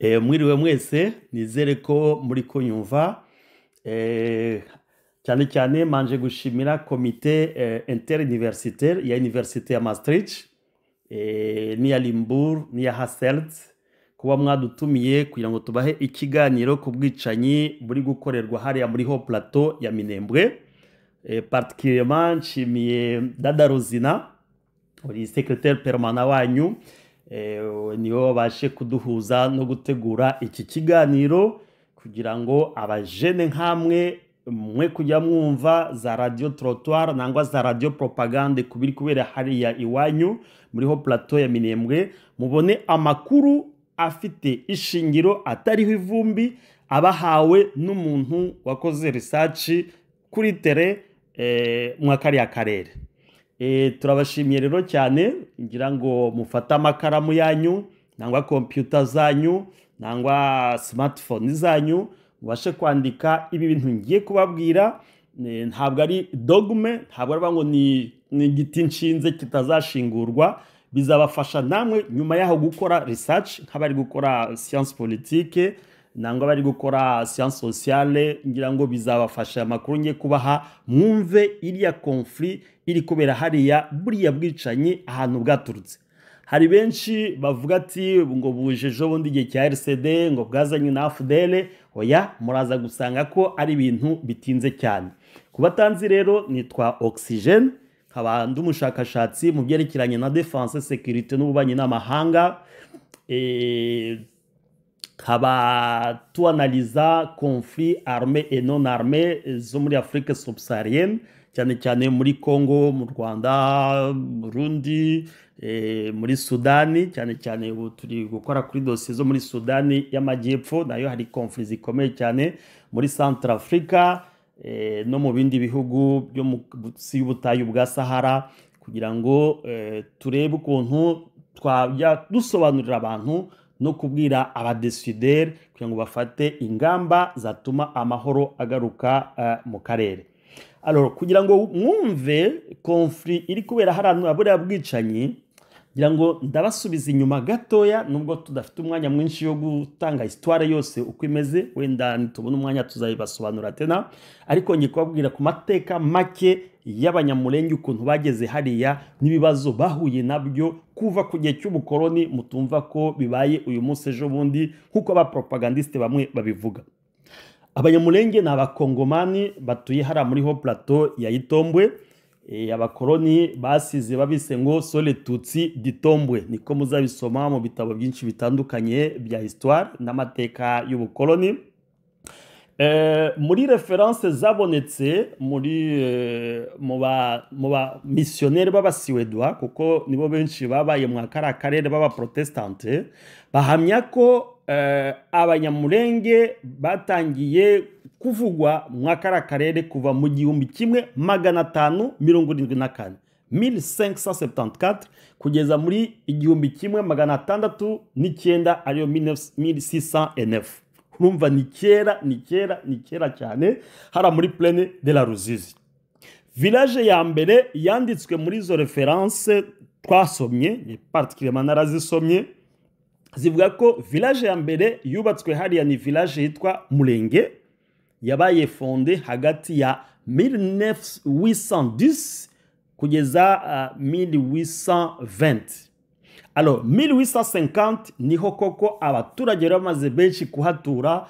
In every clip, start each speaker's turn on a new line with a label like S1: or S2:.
S1: Mwiriwe mwese nizere ko muri kunyumva cyane cyane manje gushimira komite interuniversitaire ya Université ya Maastricht n'iya Limbourg n'iya Hasselt kuba mwadutumiye kugira ngo tubahe ikiganiro ku bwicanyi buri gukorerwa hariya muri Haut Plateau ya Minembwe. Particulièrement nshimiye Dada Rosina uri secrétaire permanent wanyu niwe wabashe kuduhuza no gutegura iki kiganiro kugira ngo abajene nkamwe mwe kujya mwumva za radio trottoir nangwa za radio propagande kubiri kubera hariya iwanyu muri Haut Plateau ya Minembwe mubone amakuru afite ishingiro atariho ivumbi abahawe n'umuntu wakoze research kuri tere mwakari ya karere. Turabashimiye rero cyane ngira ngo mufata amakaramu yanyu nangwa computer zanyu nangwa smartphone zanyu mubashe kwandika ibi bintu ngiye kubabwira. Ntabwo ari dogme, ntabwo ari ngo ni igiti nshinze kitazashingurwa, bizabafasha namwe nyuma yaho gukora research nk'abari gukora science politique nangwa bari gukora science sociale. Ngira ngo bizabafasha amakuru ngiye kubaha mwumve iriya conflit iri kubera hariya buriya bwicanyi ahantu bwaturutse. Hari benshi bavuga ati ngo bujeje bundi igihe cya RCD ngo bwazanywe na AFDL. Oya, muraza gusanga ko ari ibintu bitinze cyane. Kubatanzi rero nitwa Oxygene, nkaba ndi umushakashatsi mu byerekeranye na defense sécurité n'ububanyi n'amahanga. Nkaba tuanaliza conflit armé et non armé zo muri Afrique subsaharienne, cyane cyane muri Congo, mu Rwanda, Burundi, muri Sudani. Cyane cyane ubu turi gukora kuri dossier zo muri Sudani y'amajyepfo, nayo hari conflit zikomeye cyane muri Central Africa no mu bindi bihugu byo munsi y'ubutayu bwa Sahara, kugira ngo turebe ukuntu twajya dusobanurira abantu no kubwira abadesider kugira ngo bafate ingamba zatuma amahoro agaruka mu karere. Alors kugira ngo mwumve conflit iri kubera harantu abura bwicanyi, ngira ngo ndabasubiza inyuma gatoya nubwo tudafite umwanya mwinshi yo gutanga histoire yose uko imeze, wenda nitubona umwanya tuzayibasobanura tena, ariko ngiye kubabwira ku mateka make y'abanyamulenge ukuntu bageze hariya n'ibibazo bahuye nabyo kuva ku gihe cy'ubukoloni. Mutumva ko bibaye uyu munsi ejo bundi nkuko aba propagandiste bamwe babivuga. Abanyamulenge ni abakongomani batuye hariya muri Haut Plateau ya Itombwe. Abakoloni basize babise ngo Sole Tutsi d'Itombwe, niko muzabisoma mu bitabo byinshi bitandukanye bya histoire n'amateka y'ubukoloni. Muri reference zabonetse muri mu ba missionnaire b'abasiwedwa, kuko nibo benshi babaye mu karere baba protestante, bahamya ko abanyamulenge batangiye kuvugwa mu karere kuva mu 1574 1574 kugeza muri 1609 ariyo 1609. Urumva ni kera cyane hara muri Plaine de la Ruzizi. Village ya mbere yanditswe muri izo reference twasomye, particulièrement narazisomye, zivuga ko village ya mbere yubatswe hariya ni village yitwa Mulenge, yabaye fondé hagati ya 1810 kugeza 1820. Alors 1850 niho koko abaturage bamaze benshi kuhatura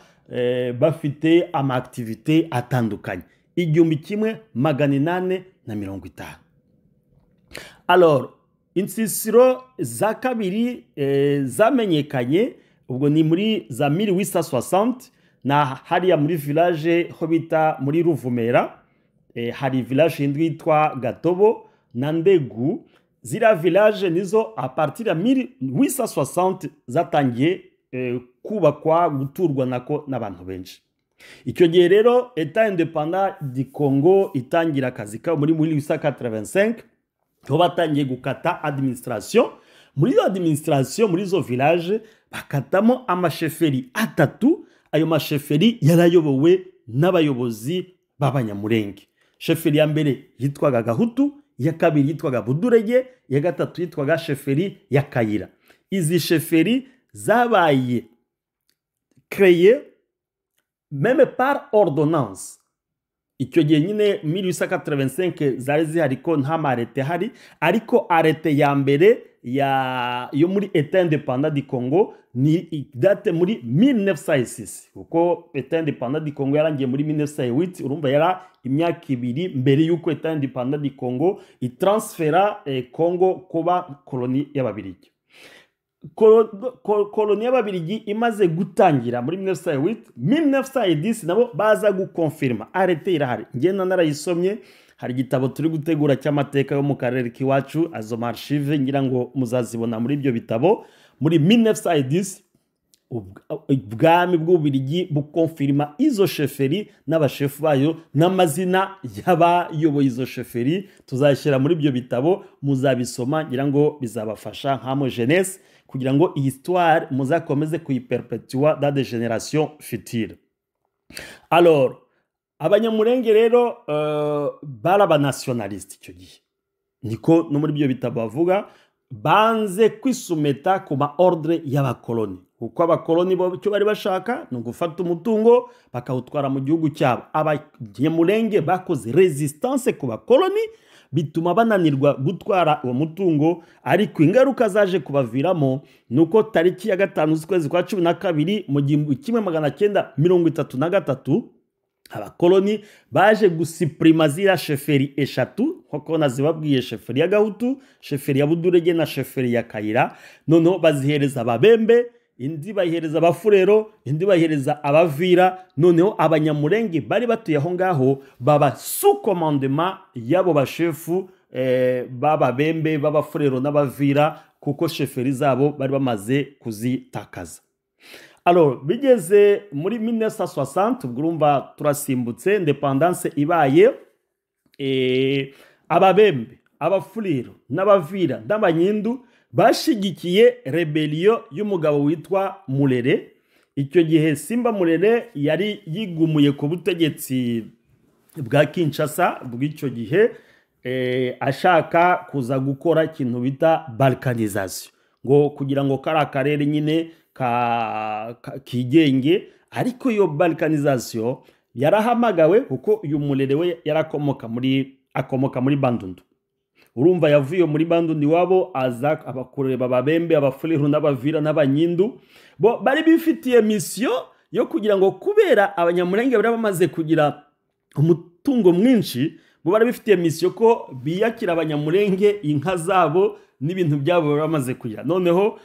S1: bafite ama activité atandukanye 1850. Alors insisiro za kabiri zamenyekanye ubwo ni muri za 1860 na hariya muri village ho bita muri Ruvumera. Hari village indwi yitwa Gatobo na Ndegu. Zira village nizo a partir ya 1860 zatangiye kubakwa guturwa nako n'abantu benshi. Icyo gihe rero Etat indépendant du Congo itangira akazi ka muri 1885, ho batangiye gukata administration. Muri iyo administration muri zo village bakatamo amasheferi atatu. Ayo masheferi yarayobowe n'abayobozi b'abanyamulenge. Sheferi ya mbere yitwaga Gahutu, ya kabiri yitwaga Budurege, ya gatatu yitwaga sheferi ya Kayira. Izi sheferi zabaye créé même par ordonnance. Icyo gihe nyine 1885 zari zihari ko nta marete hari, ariko arete ya mbere yo muri Etat indépendant du Congo ni date muri 1906, kuko Etat indépendant du Congo yarangiye muri 1908. urumva yara imyaka ibiri mbere y'uko Etat indépendant du Congo itransfera Congo kuba koloni y'Ababiligi. Koloni y'Ababiligi imaze gutangira muri 1908, 1910 nabo baza gukonfirma arete irahari. Ngenda narayisomye, hari igitabo turi gutegura cy'amateka yo mu karere k'iwacu, azo archive ngira ngo muzazibona muri ibyo bitabo. Muri 1910 ubwami bw'Ububirigi bukonfirma izo sheferi n'abashefu bayo n'amazina y'abayoboye izo sheferi. Tuzashyira muri ibyo bitabo, muzabisoma, ngira ngo bizabafasha nk'amo jeunesse, kugira ngo iyi histoire muzakomeze kuyiperpetua dans des générations futures. Alors abanyamurenge rero bari abanationaliste icyo gihe, niko no muri ibyo bitabo bavuga, banze kwisumeta ku ma ordre y'abakoloni, kuko abakoloni bo icyo bari bashaka ni ugufata umutungo bakawutwara mu gihugu cyabo. Abanyamurenge bakoze resistance ku bakoloni, bituma bananirwa gutwara uwo mutungo, ariko ingaruka zaje kubaviramo nuko tariki ya 5 z'ukwezi kwa 12 mu 1933 abakoloni baje gusiprima zira sheferi eshatu, nk'uko nazibabwiye: sheferi ya Gahutu, sheferi ya Budurege na sheferi ya Kayira. Noneho bazihereza Ababembe, indi bayihereza Abafurero, indi bayihereza Abavira. Noneho abanyamurenge bari batuye aho ngaho baba sous commandement y'abo bashefu b'Ababembe, b'Abafurero n'Abavira, kuko sheferi zabo bari bamaze kuzitakaza. Alors bigeze muri 1960, ubwo urumva turasimbutse, independance ibaye, Ababembe, Abafurero n'Abavira n'Abanyindu bashigikiye rebellion y'umugabo witwa Mulere. Icyo gihe Simba Mulere yari yigumuye ku butegetsi bwa Kinshasa bw'icyo gihe, ashaka kuza gukora ikintu bita balkanisation, ngo kugira ngo kari akarere nyine kigenge. Ariko iyo balkanisation yarahamagawe kuko uyu Mulere we yarakomoka muri Bandundu. Urumva yavuye muri Bandundu iwabo aza abakureba Ababembe, Abafurero n'Abavira n'Abanyindu, bo bari bifitiye mission yo kugira ngo, kubera abanyamurenge bari bamaze kugira umutungo mwinshi, bo bari bifitiye mission ko biyakira abanyamurenge, inka zabo n'ibintu byabo bari bamaze kugira. Noneho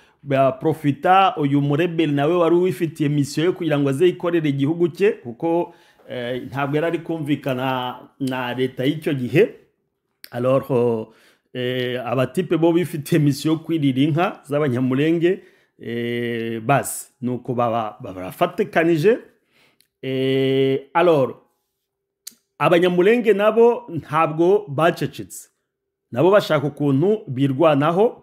S1: profita uyu murebel nawe wari wifitiye mission yo kugira ngo aze ikorere igihugu cye, kuko ntabwo yari kumvikana na leta y'icyo gihe. Alors abatipe bo bifitiye mission yo kwirira inka z'abanyamurenge, basi nuko barafatekanije. Alors abanyamurenge nabo ntabwo bacecetse, nabo bashaka ukuntu birwanaho.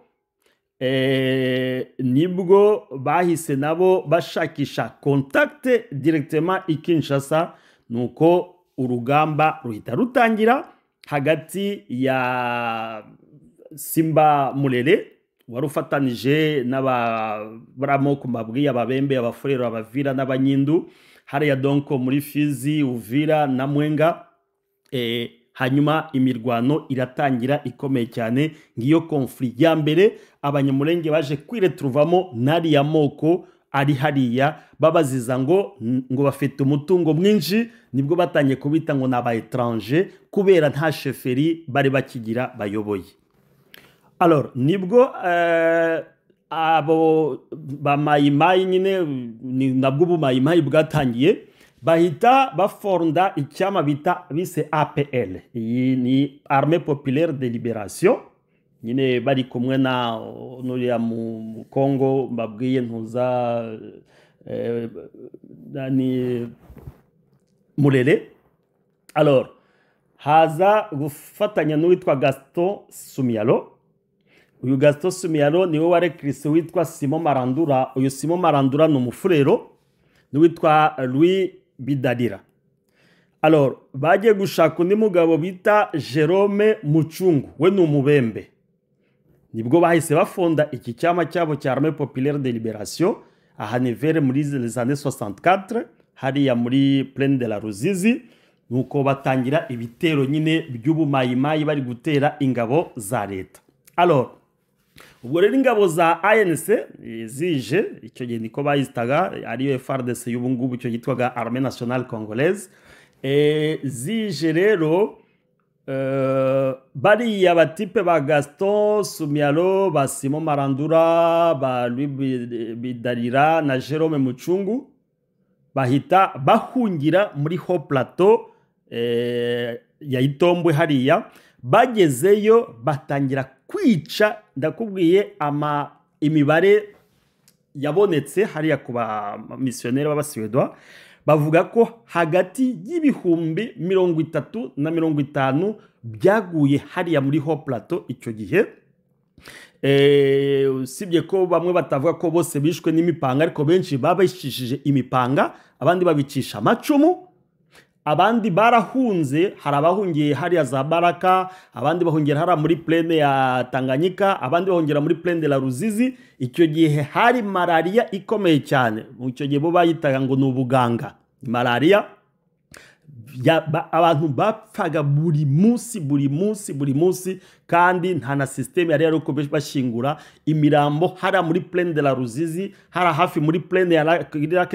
S1: Nibwo bahise nabo bashakisha contact directement i Kinshasa, nuko urugamba ruhita rutangira hagati ya Simba Mulere wari ufatanije n'abaramoko mabwiye Ababembe, Abafurero, Abavira n'Abanyindu, hariya donc muri Fizi, Uvira na Mwenga. Hanyuma imirwano iratangira ikomeye cyane. Ngiyo conflit ya mbere abanyamurenge baje kwiretruvamo nari ya moko ari hariya, babaziza ngo bafite umutungo mwinshi. Nibwo batangiye kubita ngo n'aba étranger, kubera nta sheferi bari bakigira bayoboye. Alors nibwo abo bamayimayi nyine, nabwo ubumayimayi bwatangiye, bahita bafonda icyama bise APL. Iyi ni Armée Populaire de Libération, nyine bari kumwe na nuriya mu Congo mbabwiye ntuza ni Mulere. Alors haza gufatanya n'uwitwa Gaston Sumialo. Uyu Gaston Sumialo niwe warekrise witwa Simon Marandura. Uyu Simon Marandura ni umufurero, n'uwitwa Louis Bidalira. Alors bagiye gushaka undi mugabo bita Jerome Mucungu, we ni umubembe. Nibwo bahise bafonda iki cyama cyabo cya Armée Populaire de Libération. aha ni vers muri les années 64 hariya muri plaine de la Ruzizi, nuko batangira ibitero nyine by'ubumayimayi bari gutera ingabo za leta. Alors ubwo rero ingabo za ANC zije, icyo gihe niko bayitaga, ariyo FARDC y'ubu ngubu, icyo yitwaga Armée Nationale Congolaise, zije rero bariya batipe ba Gaston Sumialo, ba Simon Marandura, ba Louis Bidarira na Jerome Mucungu bahita bahungira muri Haut Plateau ya Itombwe hariya. Bagezeyo batangira kwica, ndakubwiye imibare yabonetse hariya ku ba missionnaire b'abaswedwa bavuga ko hagati y'ibihumbi 30 na 50 byaguye hariya muri Haut Plateau icyo gihe. Usibye ko bamwe batavuga ko bose bishwe n'imipanga, ariko benshi babishishije imipanga, abandi babicisha amacumu, abandi barahunze. Hari abahungiye hariya za Baraka, abandi bahungira hariya muri plaine ya Tanganyika, abandi bahungira muri plaine de la Ruzizi. Icyo gihe hari malaria ikomeye cyane, icyo gihe bo bayitaga ngo ni ubuganga. Malaria abantu bapfaga buri munsi, kandi nta na system yari yariko bashingura imirambo hara muri plaine de la Ruzizi, hara hafi muri plaine ya Lac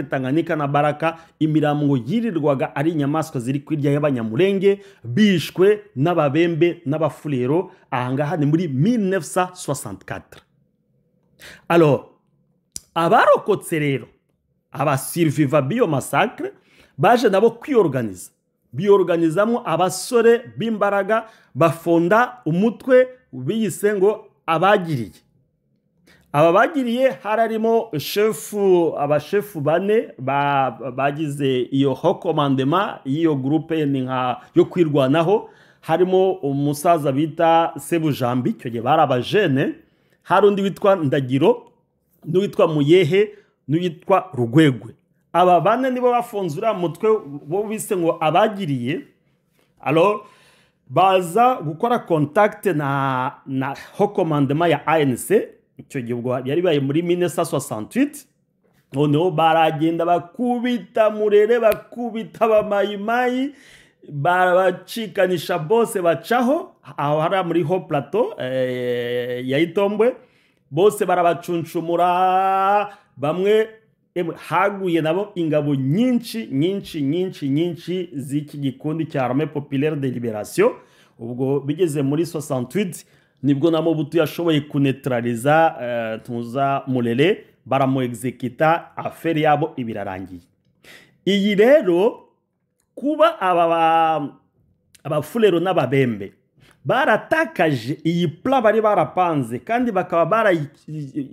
S1: Tanganyika na Baraka. Imirambo yirirwaga ari inyamaswa ziri kwirya y'abanyamurenge bishwe n'ababembe n'abafulero. Ahangaha ni muri 1964. Alors abarokotse rero, abasurviva bio massacre, baje nabo kwiorganiza, biorganizamo abasore b'imbaraga, bafonda umutwe biyise ngo abagiriye. Aba bagiriye hararimo abashefu bane bagize iyo haut commandement y'iyo groupe ni nka yo kwirwanaho. Harimo umusaza bita Sebujambi, icyo gihe bari abajene. Hari undi witwa Ndagiro, n'uwitwa Muyehe, n'uwitwa Rugwegwe. Aba bane nibo bafonzura mutwe bo bise ngo abagiriye. Alors baza gukora contact na haut commandement ya ANC. Icyo gihe ubwo yari baye muri 1968. Noneho baragenda bakubita Murere, bakubita abamayimayi, barabacikanisha bose bacaho aho hari muri Haut Plateau ya Itombwe. Bose barabacunshumura, bamwe haguye nabo ingabo nyinshi z'iki gikundi cya Armée Populaire de Libération. Ubwo bigeze muri 68 nibwo na Mobutu yashoboye kuneutraliza tuza Murere, baramu executa, affaire yabo ibirarangiye. Iyi rero kuba abafulero n'ababembe baratakaje iyi plan bari barapanze, kandi bakaba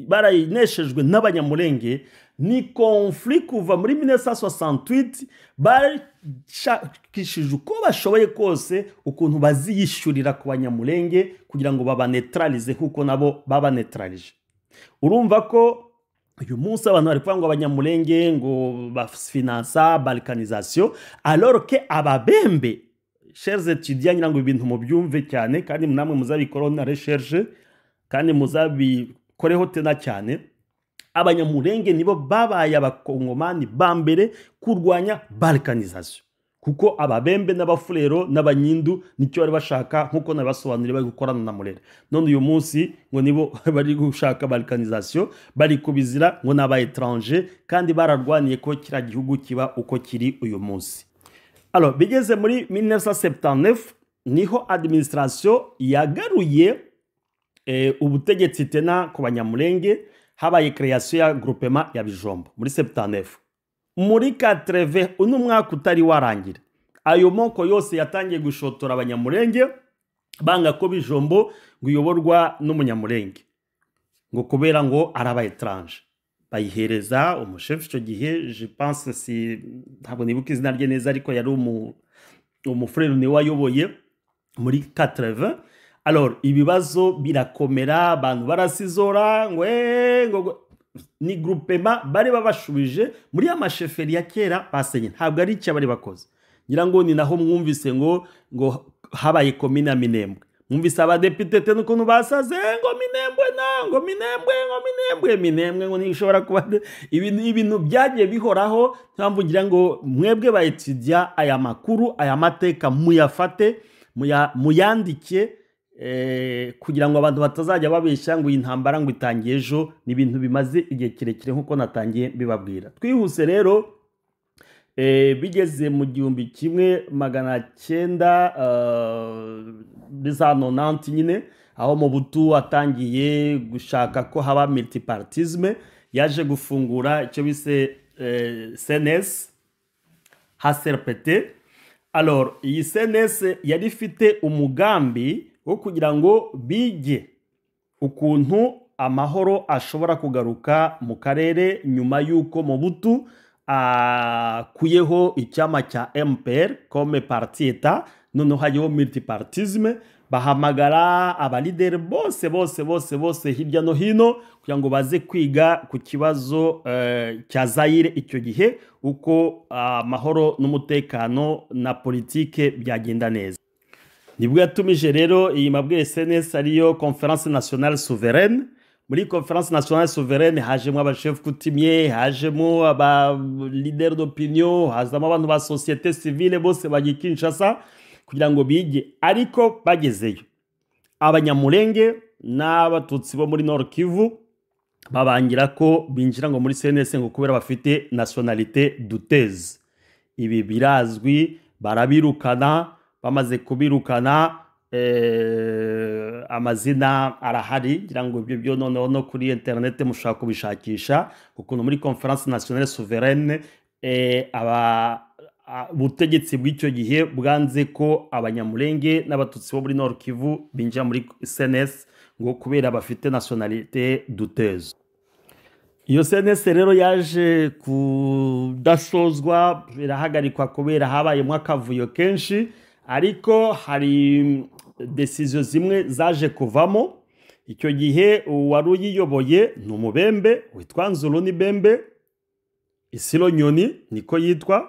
S1: barayineshejwe n'abanyamurenge, ni conflit kuva muri 1968. Barashakishije uko bashoboye kose ukuntu baziyishurira ku banyamurenge kugira ngo babanetralize kuko nabo babanetralije. Urumva ko uyu munsi abantu bari kuvuga ngo abanyamurenge ngo bafinansa balkanisation, alors que ababembe, chers étudiants, ngira ngo ibintu mubyumve cyane kandi namwe muzabikora na recherche kandi muzabikoreho tena cyane. Abanyamurenge nibo babaye abakongomani bambere kurwanya balkanisation, kuko ababembe n'abafulero n'abanyindu nicyo bari bashaka, nkuko nabasobanurira bari gukorana na Murere. None uyu munsi ngo nibo bari gushaka balkanisation, bari kubizira ngo n'aba étranger, kandi bararwaniye ko kira gihugu kiba uko kiri uyu munsi. Alors bigeze muri 1979 niho administration yagaruye ubutegetsi tena ku banyamurenge, habaye création ya groupement ya Bijombo muri 79. Muri 80 uno mwaka utari warangira, ayo moko yose yatangiye gushotora abanyamurenge, banga ko Bijombo ngo uyoborwa n'umunyamurenge, ngo kubera ngo araba étranger. Bayihereza umuchef icyo gihe, je pense si ntabwo nibuka izina rye neza, ariko yari umufrere ni wayoboye muri 80. Alors ibibazo birakomera, abantu barasizora, ngo ni groupement bari babashubije muri amasheferi ya kera basenye, ntabwo ari icyo bari bakoze. Ngira ngo ni naho mwumvise ngo habaye commune ya Minembwe. numvise abadepite te n'ukuntu basaze ngo Minembwe ngo Minembwe ngo ntishobora kuba ibintu byagiye bihoraho. Mpamvu ngira ngo mwebwe ba etudia aya makuru aya mateka muyafate muyandike kugira ngo abantu batazajya babeshya ngo iyi ntambara ngo itangiye ejo. Ni ibintu bimaze igihe kirekire nk'uko natangiye mbibabwira. Twihuse rero bigeze mu 1990 nyine aho Mobutu atangiye gushaka ko haba multipartisme, yaje gufungura icyo bise CNS HCRPT. Alors iyi CNS yari ifite umugambi wo kugira ngo bige ukuntu amahoro ashobora kugaruka mu karere nyuma y'uko Mobutu kuyeho icyama cya MPR comme parti etat, noneho hajyaho multipartisme. Bahamagara abalideri bose hirya no hino kugira ngo baze kwiga ku kibazo cya Zaire icyo gihe, uko amahoro n'umutekano na politike byagenda neza. Nibwo yatumije rero iyi mabwire CNS ariyo Conference Nationale Souveraine. Muri Conference Nationale Souveraine hajemo abachef coutumier, hajemo aba leader d'opinion, hazamo abantu ba société civile bose bagiye Kinshasa kugira ngo bige. Ariko bagezeyo abanyamulenge n'abatutsi bo muri Nord Kivu babangira ko binjira ngo muri CNS ngo kubera bafite nationalité douteuse. Ibi birazwi, barabirukana. Bamaze kubirukana amazina arahari, ngira ngo ibyo byo no kuri internet mushaka kubishakisha ukuntu muri Conference Nationale Souveraine ubutegetsi bw'icyo gihe bwanze ko abanyamulenge n'abatutsi bo muri Nord Kivu binjira muri CNS ngo kubera bafite nationalité douteuse. Iyo CNS rero yaje kudasozwa, birahagarikwa kubera habayemo akavuyo kenshi, ariko hari decision zimwe zaje kuvamo. Icyo gihe wari uyiyoboye ni umubembe witwa Nzuluni Bembe Isiro Nyoni niko yitwa,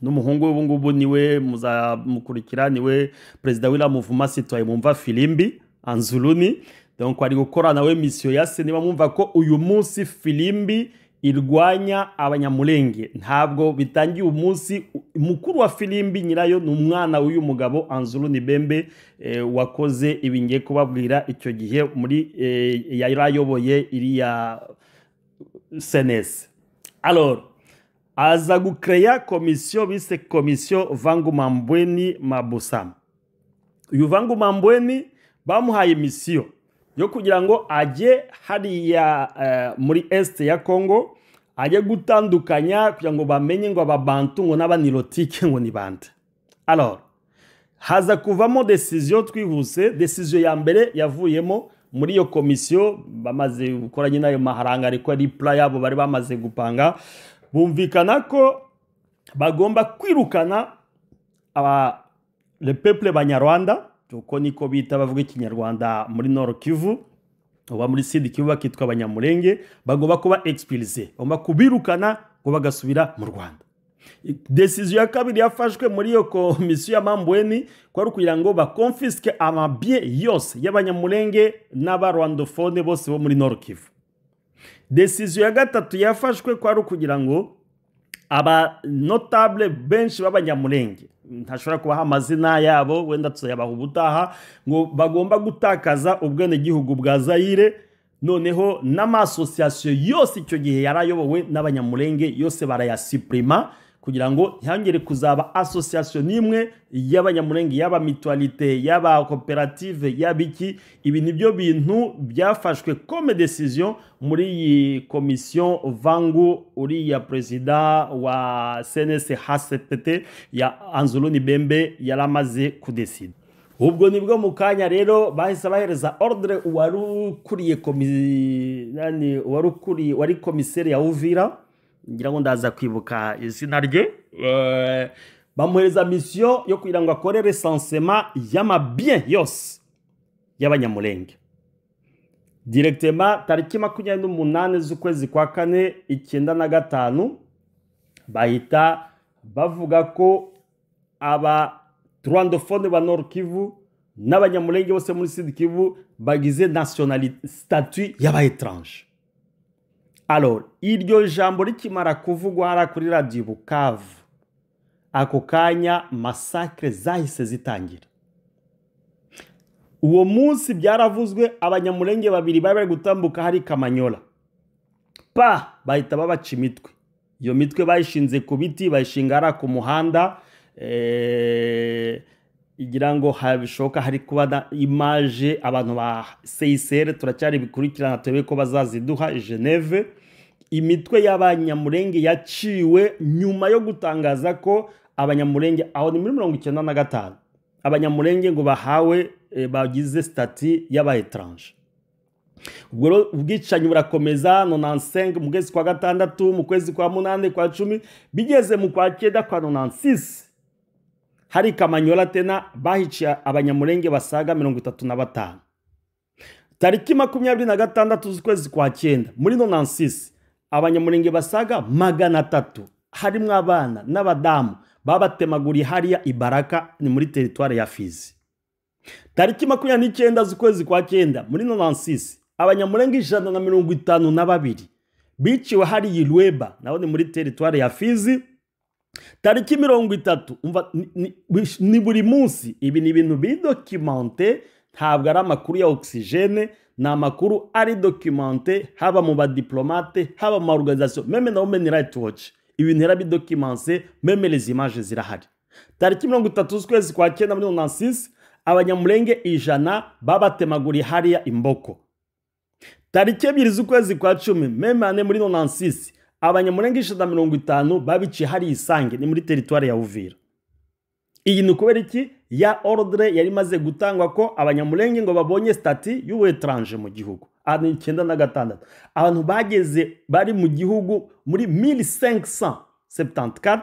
S1: n'umuhungu w'ubu ngubu niwe muzamukurikira, niwe president w'ila mouvement citoyen Mumva Filimbi Anzuluni. Donc ari gukora nawe mission yase. Niba mwumva ko uyu munsi Filimbi irwanya abanyamulenge, ntabwo bitangiye umunsi. Mukuru wa Filimbi nyirayo ni umwana w'uyu mugabo Anzuluni Bembe wakoze ibingiye kubabwira icyo gihe muri yarayoboye iriya CNS. Alors aza gucreya komisiyo bise komisiyo Vangu Mambweni Mabusam. Uyu Vangu Mambweni bamuhaye misiyo yo kugira ngo ajye hariya muri est ya Congo, ajye gutandukanya kugira ngo bamenye ngo ababantu ngo n'abanilotike ngo ni bande. Alors haza kuvamo decision twihuse. Decision ya mbere yavuyemo muri iyo komisiyo, bamaze gukora nyine ayo maharanga ariko ari plan yabo bari bamaze gupanga, bumvikana ko bagomba kwirukana le peuple banyarwanda, uko niko bita bavuga ikinyarwanda muri Nord Kivu, oba muri Sud Kivu bakitwa abanyamulenge, bagomba kuba expulsé, bagomba kubirukana ngo bagasubira mu Rwanda. Decision ya kabiri yafashwe muri iyo komisiyo ya Mambweni kwari kugira ngo bakonfiske amabie yose y'abanyamulenge n'abarwandophone bose bo muri Nord Kivu. Decision ya gatatu yafashwe kwari kugira ngo aba notable benshi b'abanyamulenge, ntashobora kubaha amazina yabo, wenda tuzayabaha ubutaha, ngo bagomba gutakaza ubwene gihugu bwa Zaire. Noneho n'amasosiyasiyo yose icyo gihe yarayobowe n'abanyamulenge yose barayasuprima kugira ngo ntihangere kuzaba association nimwe y'abanyamulenge, yaba mutualité, yaba coopérative, yabiki. Ibi nibyo bintu byafashwe comme decision muri iyi commission Vangu uriya president wa CNS HCPT ya Anzuluni Bembe yaramaze kudesida. Ubwo nibwo mu kanya rero bahise bahereza ordre wari komiseri ya Uvira, ngira ngo ndaza kwibuka izina rye, bamuhereza mission yo kugira ngo akore recensement y'amabien yose y'abanyamulenge. Directement tariki 28 z'ukwezi kwa kane 1995 bahita bavuga ko aba rwandophone ba Nord Kivu n'abanyamulenge bose muri Sud Kivu bagize nationalité statut y'aba étranger. Alors iryo jambo rikimara kuvugwa hara kuri radio Bukavu, ako kanya massacre zahise zitangira. Uwo munsi byaravuzwe abanyamulenge babiri bari gutambuka hari Kamanyola, bahita babaca imitwe. Iyo mitwe bayishinze ku biti, bayishingara ku muhanda, igira ngo habishoka hari kuba image abantu ba CICR turacyari bikurikirana tebe ko bazaziduha i Geneve. Imitwe y'abanyamulenge yaciwe nyuma yo gutangaza ko abanyamulenge aho ni muri 1995 abanyamulenge ngo bahawe bagize statut y'aba étranger. Ubwo ubwicanyi burakomeza 95 mu kwezi kwa gatandatu, mu kwezi kwa munane, kwa 10, bigeze mu kwa 9 kwa 96 hari Kamanyola tena bahiciye abanyamulenge basaga 35. Tariki 26 z'ukwezi kwa 9 muri 96 abanyamulenge basaga 300 harimo abana n'abadamu babatemaguriye hariya Ibaraka ni muri territoire ya Fizi. Tariki 29 z'ukwezi kwa 9 muri 96 abanyamulenge 152 biciwe hari Ilweba naho ni muri territoire ya Fizi. Tariki 30 umva ni buri munsi, ibi ni ibintu bidocumenté, ntabwo ari amakuru ya oxygene, na amakuru ari documenté haba mu badiplomate haba mu organisation meme na Human Rights Watch, ibintu era bidocumenté, meme les images zirahari. Tariki 30 z'ukwezi kwa 9 muri 96 abanyamulenge 100 babatemaguriye hariya Imboko. Tariki 2 z'ukwezi kwa 10 meme ane muri 96 abanyamulenge 150 babiciye hari Isange ni muri territoire ya Uvira. Iyi ni kubera iki ya ordre yari maze gutangwa ko abanyamulenge ngo babonye statut y'ubu étranger mu gihugu. Ani 96 abantu bageze bari mu gihugu muri 1574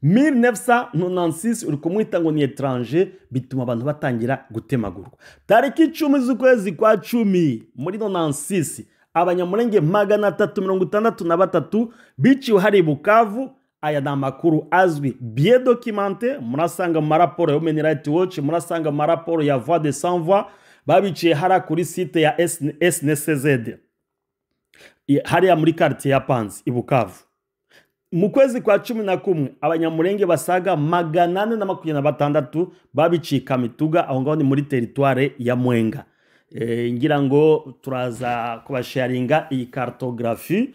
S1: 1996 uri kumwita ngo ni étranger, bituma abantu batangira gutemagurwa. Tariki 10 z'ukwezi kwa 10 muri 96 abanyamulenge 363 biciwe hari Bukavu. Aya na makuru azwi bien documenté, murasanga mu raporo ya Human Rights Watch, murasanga mu raporo ya Voix des Sans Voix, babiciye hara kuri site ya SNCZ hariya muri quartier ya Panzi i Bukavu. Mu kwezi kwa 11 abanyamulenge basaga 826 babiciye Kamituga aho ngaho ni muri territoire ya Mwenga. Ngira ngo turaza kubasharinga iyi cartographie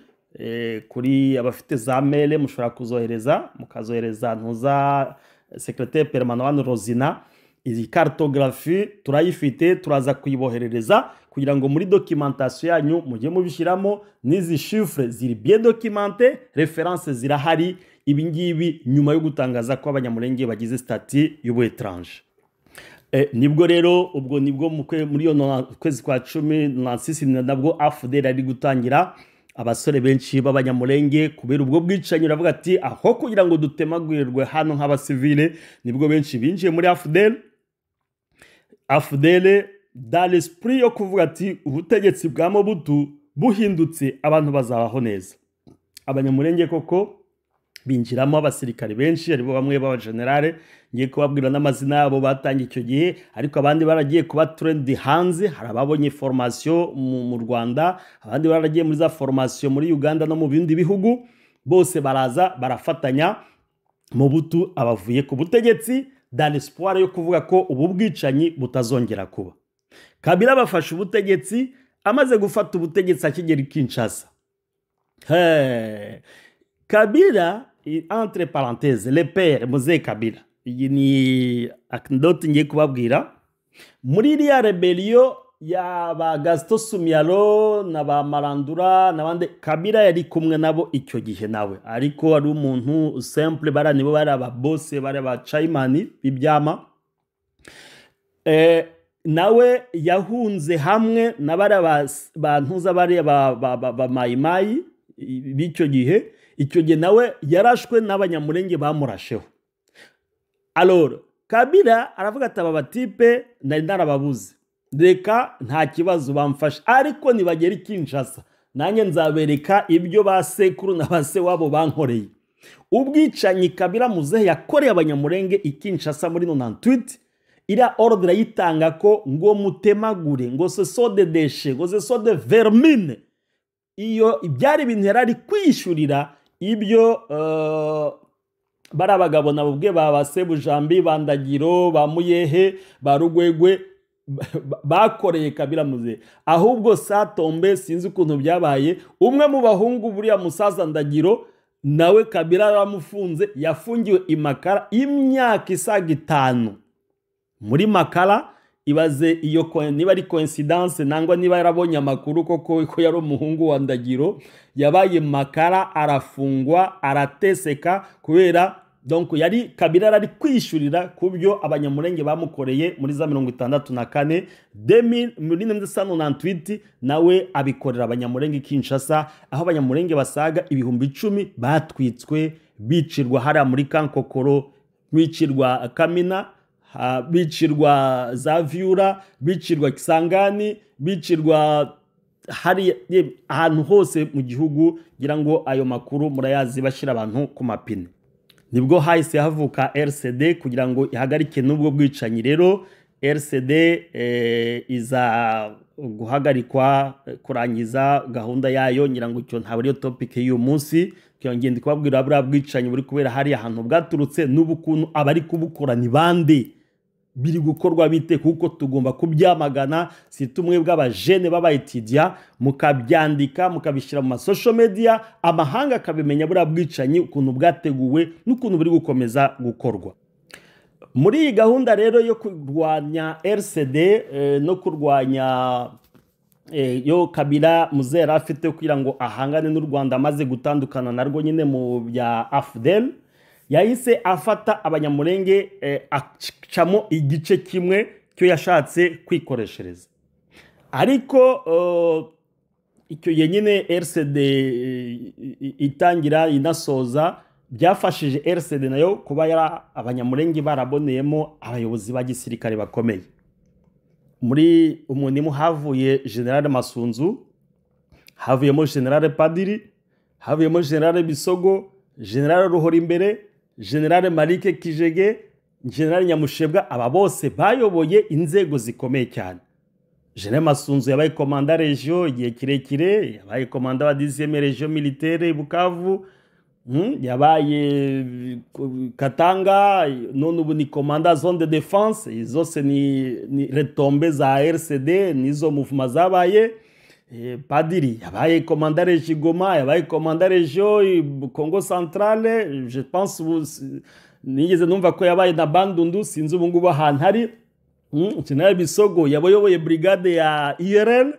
S1: kuri abafite za mail mushobora kuzohereza mukazohereza ntuza secrétaire permanent wa Rozina. Iyi cartographie turayifite, turaza kuyiboherereza kugira ngo muri documentation yanyu mujye mubishiramo nizi chiffres ziri bien documenté, références zirahari. Ibi ngibi nyuma yo gutangaza ko abanyamulenge bagize statut y'ubu étranger. Nibwo rero ubwo nibwo muri yo kwezi kwa 10 nabwo AFDL ari gutangira abasore benshi b'abanyamulenge kubera ubwo bwicanyi uravuga ati aho kugira ngo dutemagurirwe hano nk'abasivile, nibwo benshi binjiye muri AFDL dans l'esprit yo kuvuga ati ubutegetsi bwa Mobutu buhindutse abantu bazabaho neza. Abanyamulenge koko binjiramo abasirikare benshi, aribo bamwe baba generale, ngiye kubabwira n'amazina yabo batangiye icyo gihe, ariko abandi baragiye kuba trend hanze. Hari ababonye formation mu Rwanda, abandi baragiye muri za formation muri Uganda no mu bindi bihugu, bose baraza barafatanya. Mobutu abavuye ku butegetsi dans l'espoir yo kuvuga ko ubu bwicanyi butazongera kuba. Kabila bafashe ubutegetsi, amaze gufata ubutegetsi akigera Kinshasa. Kabila, entre parenthèses, le père Mzee Kabila, iyi ni anecdote ngiye kubabwira. Muri iriya rebellion ya ba Gaston Sumyalo na ba Marandura n'abandi, Kabila yari kumwe nabo icyo gihe nawe, ariko ari umuntu simple, bara nibo bari aba boss, bari aba chairman bibyama. Nawe yahunze hamwe na bari bantuza bari ba mayimayi b'icyo gihe. Icyo gihe nawe yarashwe n'abanyamulenge bamurasheho. Alors Kabila aravuga ati aba batipe nari narababuze, reka nta kibazo bamfasha, ariko nibagera Kinshasa nanjye nzabereka ibyo basekuru na base wabo bankoreye. Ubwicanyi Kabila Muzehe yakoreye abanyamulenge Kinshasa muri 98 iriya ordre yitanga ko ngo mutemagure, ngo ce sont des déchets, ngo ce sont des vermines. Iyo ibyari ibintu yarari kwishurira ibyo bari abagabo nabo bwe ba Sebujambi, ba Ndagiro, ba Muyehe, ba Rugwegwe bakoreye Kabila Muzehe. Ahubwo satombe sinzi ukuntu byabaye, umwe mu bahungu buriya musaza Ndagiro nawe Kabila aramufunze, yafungiwe i Makala imyaka isaga 5 muri Makala. Ibaze iyo niba ari coincidence nangwa niba yarabonye amakuru koko ko yari umuhungu wa Ndagiro, yabaye Makala arafungwa arateseka kubera donc yari Kabila ari kwishurira kubyo abanyamurenge bamukoreye muri za 64 1998 nawe abikorera abanyamurenge Kinshasa, aho abanyamurenge basaga 10,000 batwitswe bicirwa hara muri Kankokoro, bicirwa Kamina, bicirwa za Vyura, bicirwa Kisangani, bicirwa hari ahantu hose mu gihugu. Ngira ngo ayo makuru murayazi bashira abantu ku mapine. Nibwo hahise havuka RCD kugira ngo ihagarike n'ubwo bwicanyi. Rero RCD iza guhagarikwa kurangiza gahunda yayo. Ngira ngo icyo ntabwo ariyo topic y'uyu munsi, ngende kubabwira buriya bwicanyi buri kubera hari ahantu bwaturutse n'ubukuntu abari kubukora ni bande, biri gukorwa bite, kuko tugomba kubyamagana. Si tumwe bw'abajene b'abayitidia mukabyandika mukabishyira mu social media, amahanga akabimenya buriya bwicanyi ukuntu bwateguwe n'ukuntu buri gukomeza gukorwa. Muri iyi gahunda rero yo kurwanya RCD no kurwanya yo Kabila Muzehe afite kugira ngo ahangane n'u Rwanda amaze gutandukana narwo nyine mu bya AFDL, yahise afata abanyamurenge acamo igice kimwe cyo yashatse kwikoreshereza. Ariko icyo yenyine RCD itangira inasoza byafashije RCD nayo kuba yara abanyamurenge baraboneyemo abayobozi ba gisirikare bakomeye. Muri umunimu havuye General Masunzu, havuyemo General Padiri, havuyemo General Bisogo, General Ruhorimbere, General Marike Kijege, General Nyamushebwa. Aba bose bayoboye inzego zikomeye cyane. General Masunzu yabaye komanda region igihe kirekire, yabaye komanda wa 10e region militaire Bukavu, yabaye Katanga, none ubu ni komanda zone de défense. Zose ni retombe za RCD, nizo mouvement zabaye. Padiri yabaye komanda region Goma, yabaye komanda region Congo Centrale. Je pense nigeze numva ko yabaye na Bandundu, sinzi ubu ngubu ahantu hari. General Bisogo yabayoboye brigade ya IRL.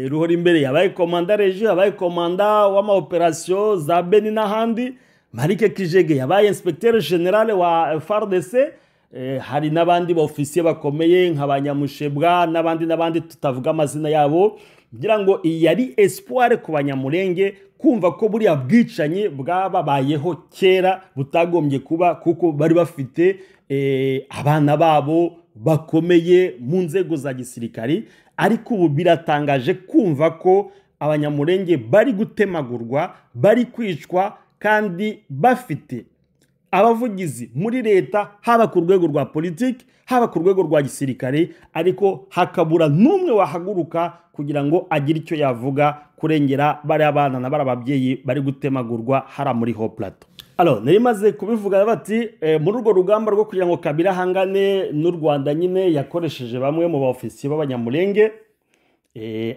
S1: Ruhorimbere yabaye komanda region, yabaye komanda w'ama operation za Beni n'ahandi. Marike Kijege yabaye inspecteur general wa FARDC. Hari n'abandi ba officier bakomeye nk'abanyamushebwa n'abandi tutavuga amazina yabo. Ngira ngo yari espoir ku banyamurenge kumva ko buriya bwicanyi bwababayeho kera butagombye kuba, kuko bari bafite abana babo bakomeye mu nzego za gisirikari. Ariko ubu biratangaje kumva ko abanyamurenge bari gutemagurwa, bari kwicwa, kandi bafite abavugizi muri leta, haba ku rwego rwa politiki, haba ku rwego rwa gisirikare, ariko hakabura n'umwe wahaguruka kugira ngo agire icyo yavuga kurengera bari abana na bari ababyeyi bari gutemagurwa hara muri Haut Plateau. Alors nari maze kubivuga bati muri urwo rugamba rwo kugira ngo Kabila hangane n'u Rwanda nyine yakoresheje bamwe mu baofisiye b'abanyamurenge.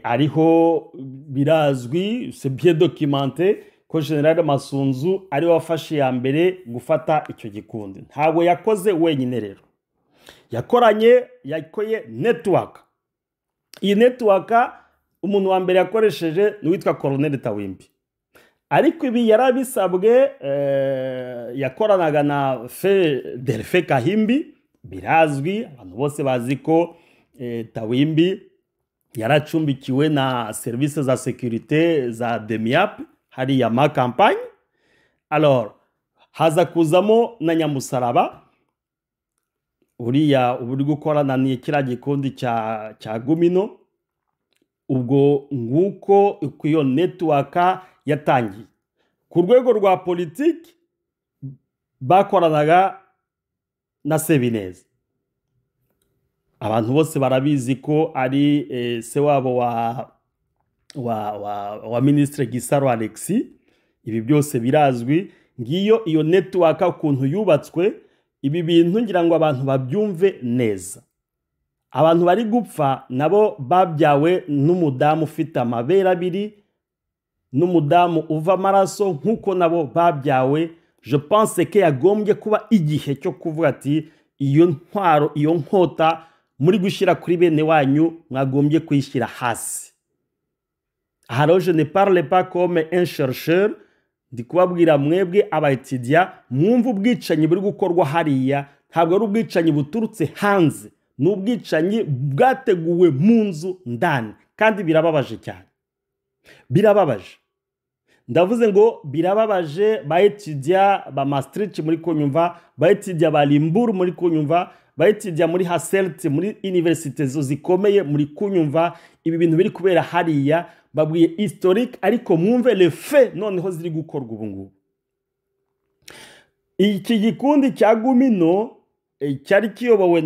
S1: Ariho birazwi, c'est bien documenté ko General Masunzu ari wafashe ya mbere gufata icyo gikundi. Ntabwo yakoze wenyine rero, yakoye network. Iyi network umuntu wa mbere yakoresheje ni witwa Colonel Tawimbi. Ariko ibi yarabisabwe, yakoranaga na Delfe Kahimbi. Birazwi, abantu bose bazi ko Tawimbi yaracumbikiwe na service za sécurité za Demiap hariya ma campagne. Alors haza kuzamo na Nyamusaraba, uriya uburi gukorana ni kira gikundi cya Gumino. Ubwo nguko iyo network yatangiye. Ku rwego rwa politiki bakoranaga na Sebineza. abantu bose barabizi ko ari se wabo wa ministre Gisaro Alexis. Ibi byose birazwi, ngiyo iyo network ukuntu yubatswe. Ibi bintu ngira ngo abantu babyumve neza. Abantu bari gupfa nabo babyawe n'umudamu ufite amabere abiri, n'umudamu uva amaraso nkuko nabo babyawe. Je pense que yagombye kuba igihe cyo kuvuga ati iyo ntwaro, iyo nkota muri gushira kuri bene wanyu mwagombye kuyishyira hasi. Alors je ne parle pas comme un chercheur, ndi kubabwira mwebwe abaetudia mwumva ubwicanyi buri gukorwa hariya ntabwo ari ubwicanyi buturutse hanze, n'ubwicanyi bwateguwe mu nzu ndani, kandi birababaje cyane. Birababaje. Ndavuze ngo birababaje, baetudia ba Maastricht muri kunyumva, baetudia ba Limbourg muri kunyumva, baetudia muri Hasselt muri université zikomeye muri kunyumva. Ibi bintu biri kubera hariya babwiye historique, ariko mwumve le fait noneho ziri gukorwa ubu ngubu. Iki gikundi cya Gumino cyari kiyobowe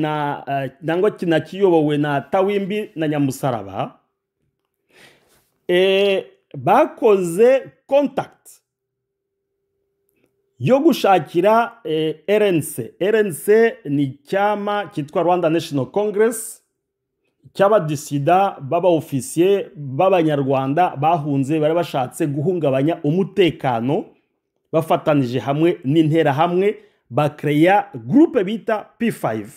S1: nangwa kinakiyobowe na Tawimbi na Nyamusaraba, bakoze contact yo gushakira RNC ni cyama kitwa Rwanda National Congress, cy'abadisida baba officier b'abanyarwanda bahunze bari bashatse guhungabanya umutekano, bafatanije hamwe n'intera hamwe bakreya groupe bita P5.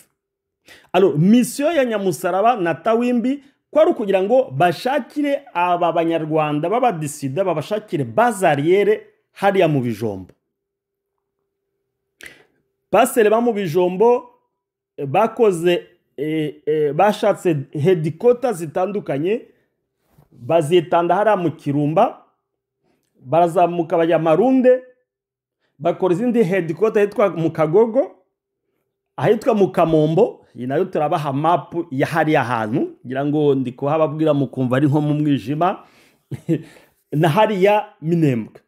S1: Alors mission ya Nyamusaraba na Tawimbi kwari kugira ngo bashakire aba banyarwanda b'abadisida, babashakire bazariere hariya mu Bijombo. Pasere ba mu Bijombo bakoze bashatse headquarters zitandukanye, bazitanda hariya mu Kirumba, barazamuka bajya Marunde, bakora izindi headquarters hitwa mu Kagogo, ahitwa mu Kamombo. Nayo turabaha map ya hariya hantu, ngira ngo ndi kuhababwira mukumva ari nko mu mwijima na hariya Minembwe.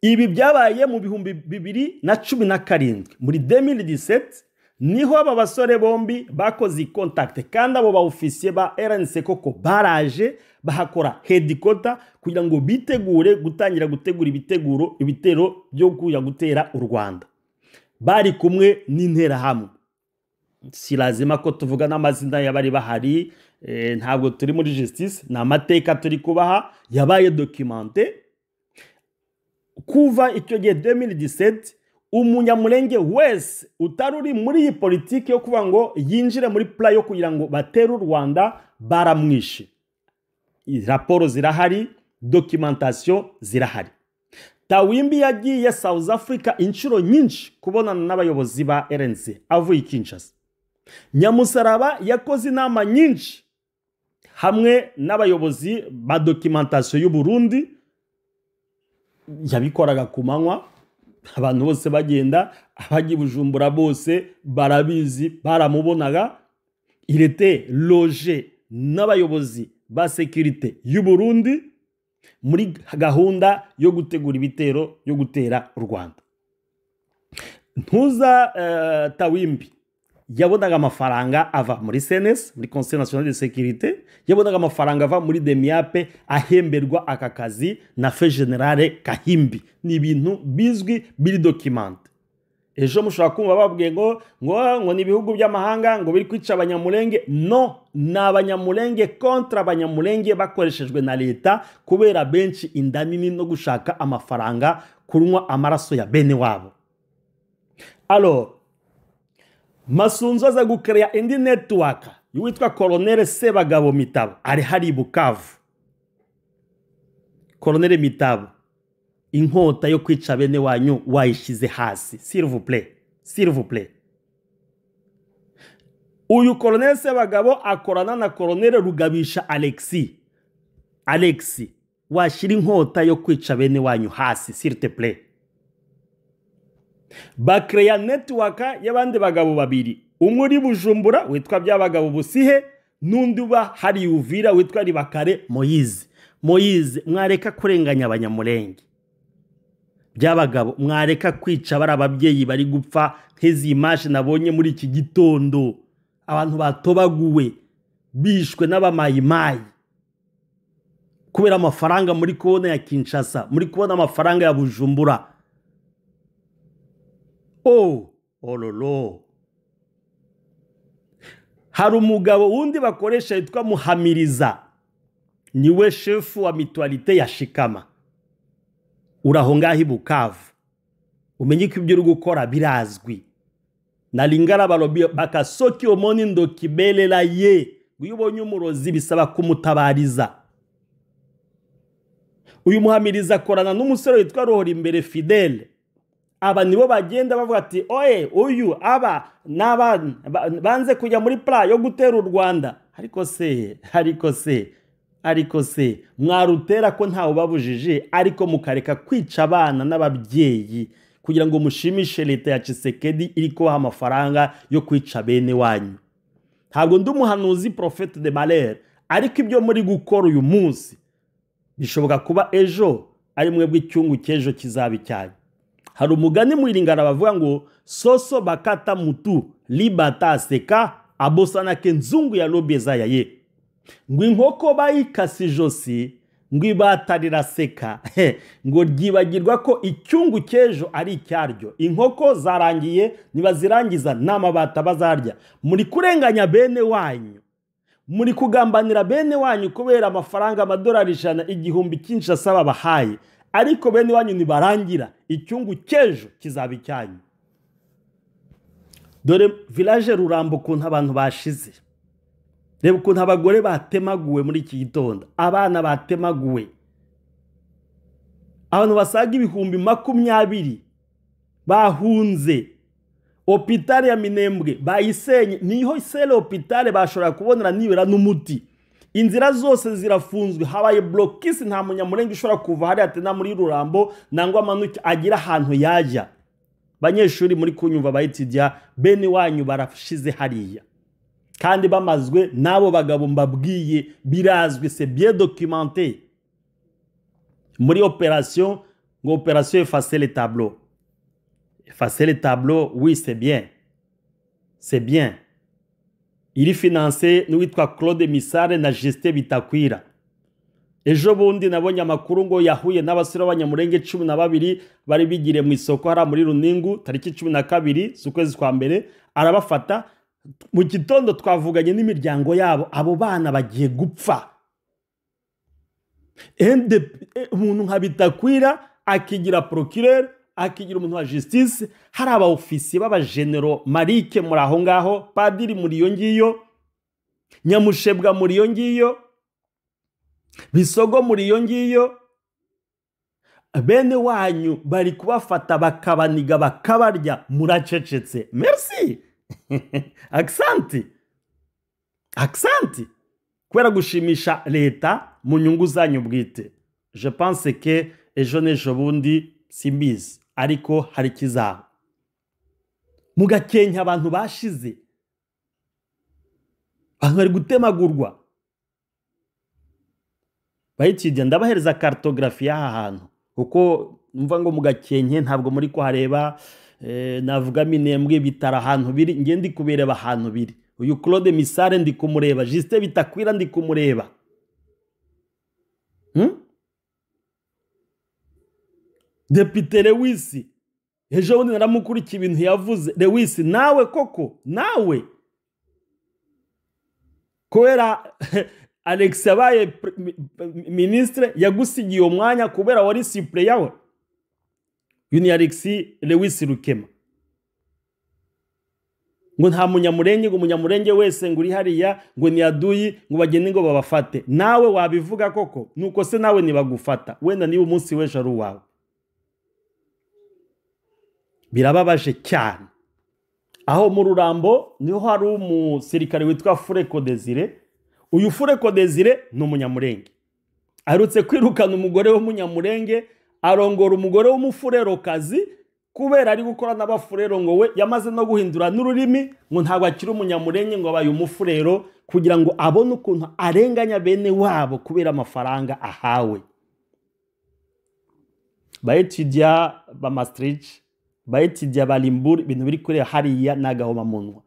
S1: Ibi byabaye mu 2017 muri 2017 niho aba basore bombi bakoze contact, kandi abo ba officier ba RNC koko baraje bahakora headquarter kugira ngo bitegure gutangira gutegura ibitero byo kuya gutera u Rwanda. Bari kumwe n'intera hamwe. Si lazima ko tuvuga n'amazina y'abari bahari, ntabwo turi muri justice, na mateka turi kubaha yabaye documenté. Kuva icyo gihe 2017 umunyamulenge wese utaruri muri iyi politiki yo kuvuga ngo yinjire muri plan yo kugira ngo batere u Rwanda baramwishe. Raporo zirahari, documentation zirahari. Tawimbi yagiye South Africa inshuro nyinshi kubonana n'abayobozi ba RNC avuye Kinshasa. Nyamusaraba yakoze inama nyinshi hamwe n'abayobozi ba documentation y'u Burundi, yabikoraga ku manywa, abantu bose bagenda, abagiye Bujumbura bose barabizi, baramubonaga. Il était logé n'abayobozi ba sécurité y'u Burundi muri gahunda yo gutegura ibitero yo gutera u Rwanda. Ntuza Tawimbi yabonaga amafaranga ava muri CNS, muri Conseil National de Sécurité, yabonaga amafaranga ava muri Demiape ahemberwa aka kazi na Fe Generale Kahimbi. Ni ibintu bizwi biri document. Ejo mushobora kumva babwiye ngo ni ibihugu by'amahanga ngo biri kwica abanyamulenge. No, na abanyamulenge kontra abanyamulenge bakoreshejwe na leta kubera benshi indanini no gushaka amafaranga, kunywa amaraso ya bene wabo. Alors Masunzu aza gukereya indi network y'uwitwa Colonel Sebagabo Mitabo, ari hari Bukavu. Colonel Mitabo, inkota yo kwica bene wanyu wayishize hasi, s'il vous plaît. Uyu Colonel Sebagabo akorana na Colonel Rugabisha Alexis, washira inkota yo kwica bene wanyu hasi, s'il te plaît. Bakreya network y'abandi bagabo babiri, umwe uri Bujumbura witwa Byabagabo Busihe, n'undi uba hari Uvira witwa Ribakare Moise. Mwareka kurenganya abanyamulenge. Byabagabo mwareka kwica bari ababyeyi bari gupfa, nk'izi image nabonye muri iki gitondo. abantu batobaguwe bishwe n'abamayimayi kubera amafaranga muri kubona ya Kinshasa, muri kubona amafaranga ya Bujumbura. Ololo. Hari umugabo wundi bakoresha yitwa Muhamiriza, niwe shefu wa mitualite ya Shikama. Uraho ngaho i Bukavu. Umenye ko ibyo uri gukora birazwi. Nalingara balobi bakasoki omoni ndokibelela ye. Uyu ubonye umurozi bisaba kumutabariza. Uyu Muhamiriza akorana n'umusore witwa Ruhorimbere Fidele. Aba nibo bagenda bavuga ati oye uyu aba banze kujya muri plan yo gutera u Rwanda. Ariko se mwarutera ko ntawe babujije, ariko mukareka kwica abana n'ababyeyi kugira ngo mushimishe leta ya Tshisekedi iri kubaha amafaranga yo kwica bene wanyu. Ntabwo ndi umuhanuzi prophète de malheur, ariko ibyo muri gukora uyu munsi bishoboka kuba ejo ari mwebwe icyungu cy'ejo kizaba icyanyu. Hari umugani mwiringana bavuga ngo soso bakata mutu libata seka abosana ke nzungu ya lobeza yaye. Ngo inkoko bayikasi josi ngo ibatarira seka. Ngo ryibagirwa ko icyungu cy'ejo ari icyaryo. Inkoko zarangiye nibazirangiza n'amabata bazarya. Muri kurenganya bene wanyu, muri kugambanira bene wanyu kubera amafaranga amadolari 100 igihumbi Kinshasa babahaye, ariko bene wanyu nibarangira icyungu cy'ejo kizaba icyanyu. Dore village Rurambo kuntu abantu bashize. Reba ukuntu abagore batemaguwe muri iki gitondo, abana batemaguwe, abantu basaga ibihumbi 20 bahunze. Hopitale ya Minembwe bayisenye, niho isele hopitale bashobora kubonera nibera n'umuti. Inzira zose zirafunzwe, habaye blokisi, nta munyamurenge ushobora kuva hari atena muri Rurambo nangwa amanuke agira ahantu yajya. Banyeshuri muri kunyumva bayitijya bene wanyu barashize hariya, kandi bamazwe nabo bagabo mbabwiye, birazwi, c'est bien documenté. Muri opération ngo opération effacer les tableaux. Effacer les tableaux, oui, c'est bien. C'est bien. Il est financé n'uwitwa Claude Misare na Justin Bitakwira. Ejo bundi nabonye amakuru ngo yahuye n'abasore b'abanyamurenge 12 bari bigire mu isoko hara muri Runingu tariki 12 z'ukwezi kwa mbere, arabafata. Mu gitondo twavuganye n'imiryango yabo, abo bana bagiye gupfa. Umuntu nka Bitakwira akigira procureur, akigira umuntu wa justice, hari aba ofisiye baba general Marike muri aho ngaho, padiri muri iyo ngiyo, Nyamushebwa muri iyo ngiyo, Bisogo muri iyo ngiyo. Bene wanyu bari kubafata bakabaniga bakabarya, muracecetse. Merci. Aksanti kwera gushimisha leta mu nyungu zanyu bwite. Je pense que ejo n'ejo bundi simbizi, ariko hari kizaba. Mugakenya abantu bashize, abantu bari gutemagurwa. Bayitijya ndabahereza cartographie y'aha hantu, kuko mva ngo mugakenke ntabwo muri ko hareba. Navuga Minembwe bitara ahantu biri, nge ndi kubireba ahantu biri. Uyu Claude Misare ndi kumureba, Justin Bitakwira ndi kumureba. Depite Lewisi ejo bundi naramukurikiye ibintu yavuze. Lewisi nawe koko, nawe kubera Alex yabaye ministre yagusigiye umwanya kubera wari siple yawe. Yuni Alex Lewisi Rukema ngo nta munyamurenge, ngo umunyamurenge wese ngo uri hariya ngo ni aduyi ngo bagende ngo babafate. Nawe wabivuga koko? Nuko se nawe nibagufata, wenda niba umunsi w'ejo ari uwawe. Birababaje cyane. Aho mu Rurambo niho hari umusirikare witwa Fureko Desire. Uyu Fureko Desire ni umunyamurenge, arutse kwirukana umugore w'umunyamurenge, arongora umugore w'umufurero kazi kubera ari gukora n'abafurero, ngo we yamaze no guhindura n'ururimi, ngo ntabwo akiri umunyamurenge, ngo abaye umufurero, kugira ngo abone ukuntu arenganya bene wabo kubera amafaranga ahawe. Bayitijya ba Maastricht, bayitijya ba Limbour, ibintu biri kure hariya n'agahoma munwa.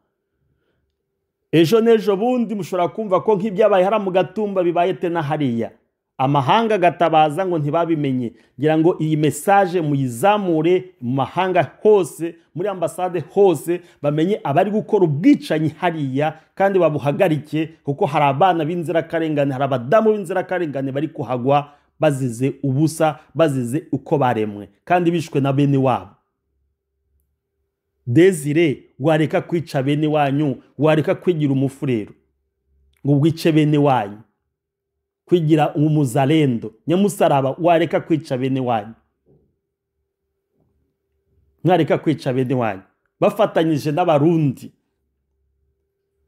S1: ejo n'ejo bundi mushobora kumva ko nk'ibyabaye hariya mu Gatumba bibaye tena hariya, amahanga agatabaza ngo ntibabimenye. Ngira ngo iyi message muyizamure mu mahanga hose, muri ambasade hose, bamenye abari gukora ubwicanyi hariya kandi babuhagarike, kuko hari abana b'inzirakarengane, hari abadamu b'inzirakarengane bari kuhagwa bazize ubusa, bazize uko baremwe kandi bishwe na bene wabo. Desire, wareka kwica bene wanyu, wareka kwigira umufurero ngo wice bene wanyu, kwigira umuzalendo nyamusaraba, wareka kwica bene wanyu, mwareka kwica bene wanyu bafatanyije n'abarundi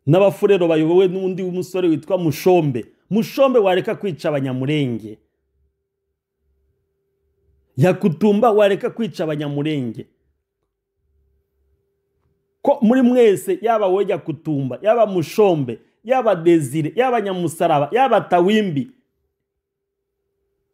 S1: n'abafurero bayobowe n'undi w'umusore witwa Mushombe. Mushombe, wareka kwica abanyamurenge. Yakutumba, wareka kwica abanyamurenge. Ko muri mwese, yaba we Yakutumba, yaba Mushombe, yaba Desire, yaba Nyamusaraba, yaba Tawimbi,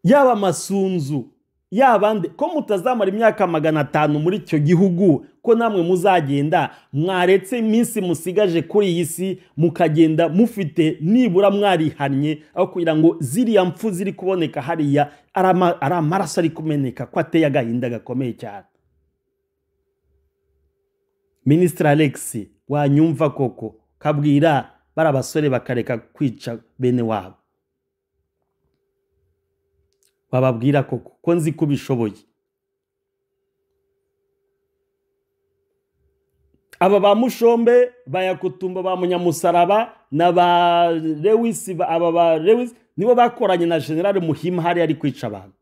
S1: yaba Masunzu, yaba nde, ko mutazamara imyaka 500 muri icyo gihugu, ko namwe muzagenda mwaretse iminsi musigaje kuri iyi si mukagenda mufite nibura mwarihannye, aho kugira ngo ziriya mpfu ziri kuboneka hariya ari amaraso ari kumeneka, ko ateye agahinda gakomeye cyane. Ministre Alex, wanyumva koko kabwira bara basore bakareka kwica bene wabo, bababwira koko ko nzi kubishoboye. Aba ba Mushombe, ba Yakutumba, ba Munyamusaraba na ba Lewis, aba ba Lewis nibo bakoranye na General Muhima hari ari kwica abantu.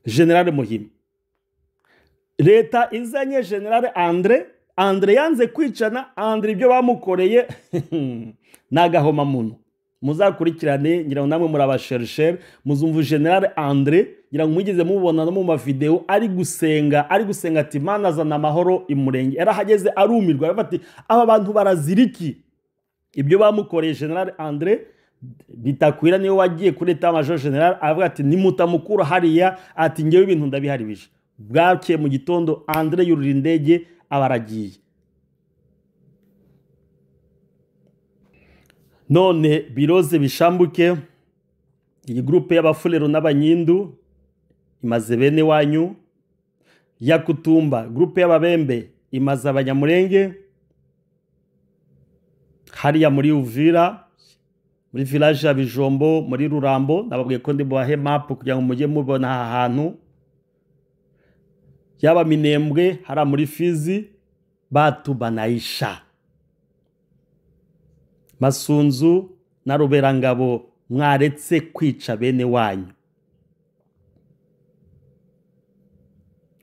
S1: General Muhima, leta izanye General Andre yanze kwicana. Andre ibyo bamukoreye nagahoma muno, muzakurikirane, ngira ngo namwe muri abashersher muzumva General Andre, ngira ngo mugeze mubona no mu mavideo ari gusenga ati Mana azana amahoro imurenge. Yarahageze arumirwa, aravuga ati aba bantu baraziriki. Ibyo bamukoreye General Andre bitakwira niyo wagiye kuri Etat Major General, aravuga ati nimutamukura hariya, ati ngewe ibintu ndabiharibije. Bwake mu gitondo Andre yurira indege abaragiye. None biroze bishambuke, iyi groupe y'abafulero n'abanyindu imaze bene wanyu. Yakutumba, groupe y'ababembe imaze abanyamurenge hariya muri Uvira, muri village ya Bijombo, muri Rurambo. Nababwiye ko ndi bubahe map kugira ngo mujye mubona aha hantu. Yaba Minembwe hara muri Fizi, Batu Banaisha, Masunzu na Ruberangabo, mwaretse kwica bene wanyu,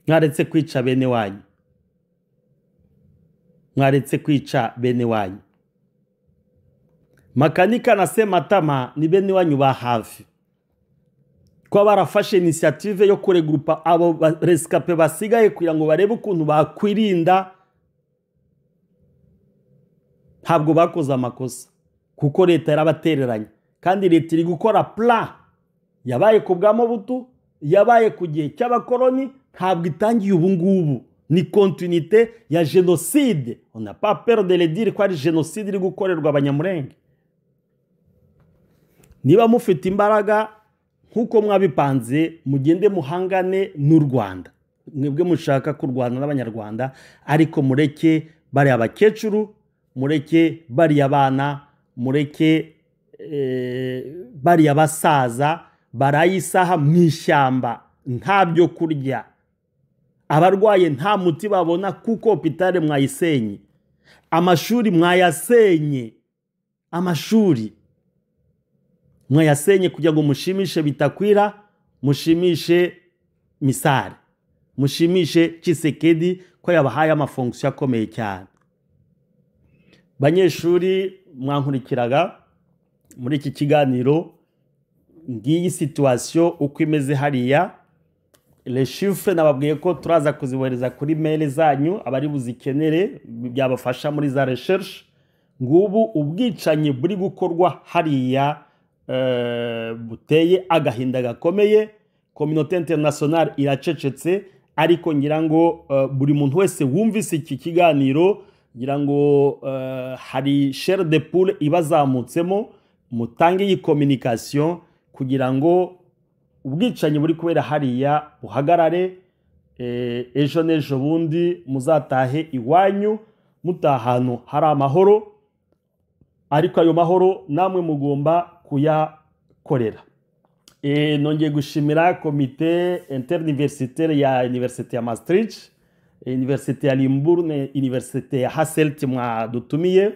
S1: mwaretse kwica bene wanyu, mwaretse kwica bene wanyu. Makanika na Sematama ni bene wanyu ba hafi, kwa barafashe initiative yo kuregrupa abo rescape basigaye kugira ngo barebe ukuntu bakwirinda. Ntabwo bakoze amakosa kuko leta yarabatereranye, kandi leta iri gukora plan yabaye ku bwa Mobutu, yabaye ku gihe cy'abakoloni, ntabwo itangiye ubu ngubu. Ni continuité ya génocide. On n'a pas peur de le dire ko ari génocide iri gukorerwa abanyamurenge. Niba mufite imbaraga nkuko mwabipanze, mugende muhangane n'u Rwanda. Mwebwe mushaka kurwana n'abanyarwanda, ariko mureke bari abakecuru, mureke bari abana, mureke bari abasaza barayisaha mwishyamba ntabyo kurya. Abarwaye nta muti babona kuko hopitale mwayisenye, amashuri mwayasenye, amashuri mwayasenye kugira ngo mushimishe Bitakwira, mushimishe Misare, mushimishe Tshisekedi ko yabahaye amafonction akomeye cyane. Banyeshuri mwankurikiraga muri iki kiganiro, ngiyi situation uko imeze hariya. Les chiffres nababwiye ko turaza kuzibohereza kuri mail zanyu, abari buzikenere byabafasha muri za recherche. Ngubu ubwicanyi buri gukorwa hariya buteye agahinda gakomeye. Communauté internationale iracecetse, ariko ngira ngo buri muntu wese wumvise iki kiganiro ngira ngo hari chair de poule ibazamutsemo, mutange iyi communication kugira ngo ubwicanyi buri kubera hariya buhagarare, ejo n'ejo bundi muzatahe iwanyu mutaha ahantu hari amahoro, ariko ayo mahoro namwe mugomba kuyakorera. Nongeye gushimira komite interuniversitaire ya Université ya Maastricht, Université ya Limbourg na Université ya Hasselt mwadutumiye.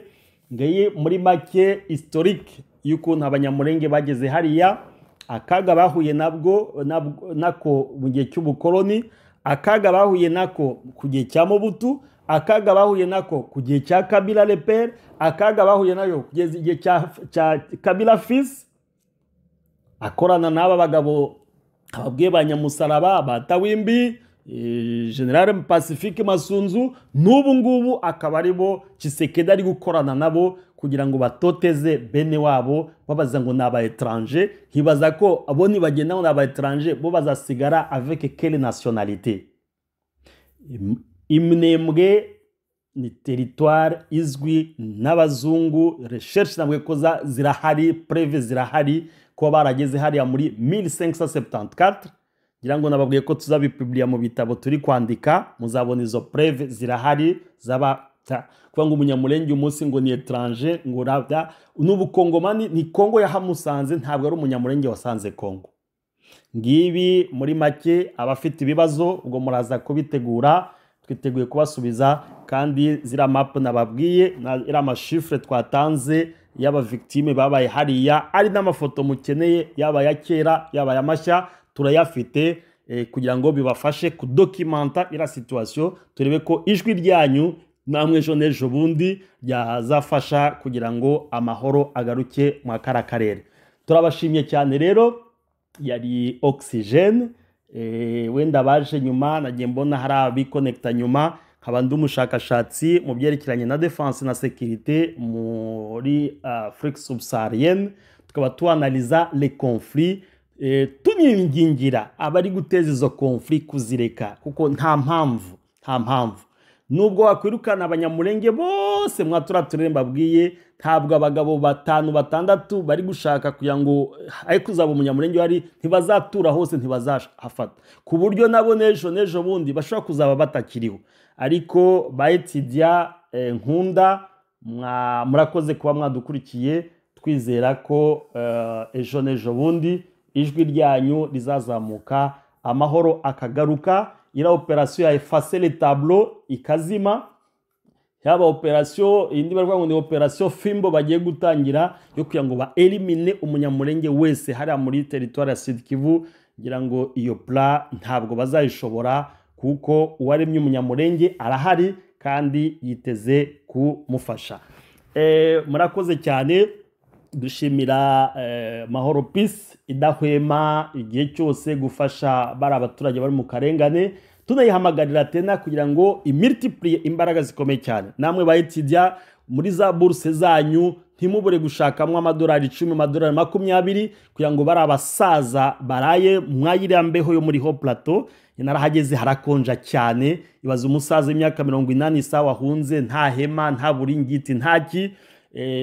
S1: Ngaye muri make historique y'ukuntu abanyamurenge bageze hariya, akaga bahuye nako mu gihe cy'ubukoloni, akaga bahuye nako ku gihe cya Mobutu, akaga bahuye nako ku gihe cya Kabila le Père, akaga bahuye nayo kugeza igihe cya Kabila fils, akorana n'aba bagabo ababwiye ba Nyamusaraba, Batawimbi, General Pacifique Masunzu, n'ubu ngubu akaba aribo Tshisekedi ari gukorana nabo kugira ngo batoteze bene wabo, babaza ngo n'aba étranger, hibaza ko abo nibagenda ngo n'aba étranger bo bazasigara avec quelle nationalité. Imnembwe ni territoire izwi n'abazungu, recherche nabwe ko zirahari, preuve zirahari ko barageze hariya muri 1574. ngira ngo nababwiye ko tuzabipubliya mu bitabo turi kwandika, muzabona izo preuve zirahari kuvuga ngo umunyamurenge umunsi ngo ni étranger, ngo rabya n'ubukongomani ni Kongo yahamusanze, ntabwo ari umunyamurenge wasanze Kongo. Ngibi muri make abafite ibibazo ubwo muraza kubitegura, twiteguye kubasubiza, kandi zira map nababwiye ira amashifre twatanze y'aba victime babaye hariya, ari n'amafoto mukeneye yaba ya kera yaba ya mashya turayafite, kugira ngo bibafashe kudokimenta ira situation, turebe ko ijwi ryanyu namwe ejo n'ejo bundi ryazafasha kugira ngo amahoro agaruke mu karere. Turabashimye cyane rero, yari Oxygene. Wenda baje nyuma nagiye mbona hari abikonekta nyuma, nkaba ndi umushakashatsi mu byerekeranye na defense na sécurité muri Afrique subsaharienne, tukaba tuanaliza les conflits, tunyingingira abari guteza izo conflits kuzireka, kuko nta mpamvu nubwo wakwirukana abanyamurenge bose mwaturaturire mbabwiye, ntabwo abagabo 5-6 bari gushaka kugira ngo ariko uzaba umunyamurenge wari ntibazatura hose, ntibazahafata, ku buryo nabo n'ejo bundi bashobora kuzaba batakiriho. Ariko bayitidia nkunda, murakoze kuba mwadukurikiye, twizera ko ejo n'ejo bundi ijwi ryanyu rizazamuka, amahoro akagaruka, ira operation ya effacer le tableau ikazima, yaba operation indi barwa ngo ni operation Fimbo bagiye gutangira yo kugira ngo ba elimine umunyamurenge wese hari muri territoire ya Sud Kivu. Ngira ngo iyo plan ntabwo bazayishobora, kuko uwaremye umunyamurenge arahari kandi yiteze kumufasha. Murakoze cyane, dushimira Mahoro Peace idahwema igihe cyose gufasha bari abaturage bari mu karengane, tunayihamagarira tena kugira ngo imultiplie imbaraga zikomeye cyane. Namwe bayitidia muri za bourse zanyu ntimubure gushakamwe amadolari 10, amadolari 20 kugira ngo bari abasaza baraye mwayira mbeho yo muri Haut Plateau. Narahageze harakonja cyane, ibaza umusaza imyaka 80 isawa hunze, nta hema, nta buringiti, ntaki.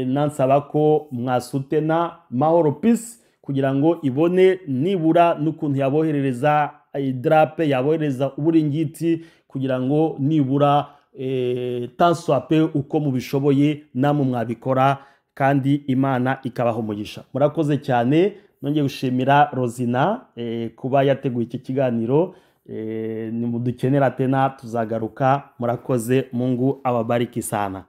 S1: Nansaba ko mwasutena Mahoro Peace kugira ngo ibone nibura n'ukuntu yaboherereza idrape, yabohereza uburingiti, kugira ngo nibura tanswape uko mubishoboye namwe mwabikora, kandi Imana ikabaho umugisha. Murakoze cyane, nongeye gushimira Rosina kuba yateguye iki kiganiro. Nimudukenera tena tuzagaruka. Murakoze, Mungu awabariki sana.